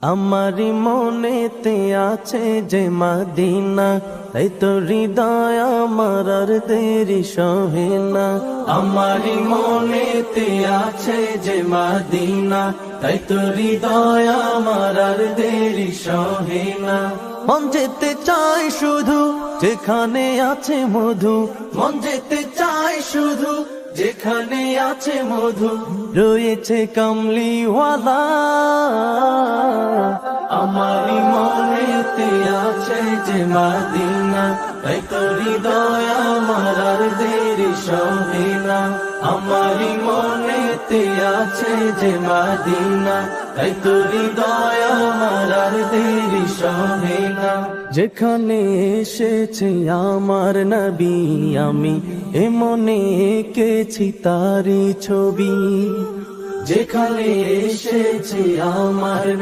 আমারি মনেতে আছে যে মদিনা, তাই তো হৃদয় আমার আর দেরি সহে না। আমারি মনেতে আছে যে মদিনা, তাই তো হৃদয় আমার আর দেরি সহে না। মন যেতে চাই শুধু যেখানে আছে মধু, মন যেতে চাই শুধু যেখানে আছে মধু, রয়েছে কামলিওয়ালা। আমারি মনেতে আছে যে মদিনা, তাই তো হৃদয় আমার আর দেরি সহে না। আমারি মনেতে আছে যে মদিনা, তাই তো হৃদয় আমার আর দেরি সহে না। যেখানে এসেছে আমার নবী, আমি এ মনে এঁকেছি তারি ছবি। যেখানে এসেছে আমার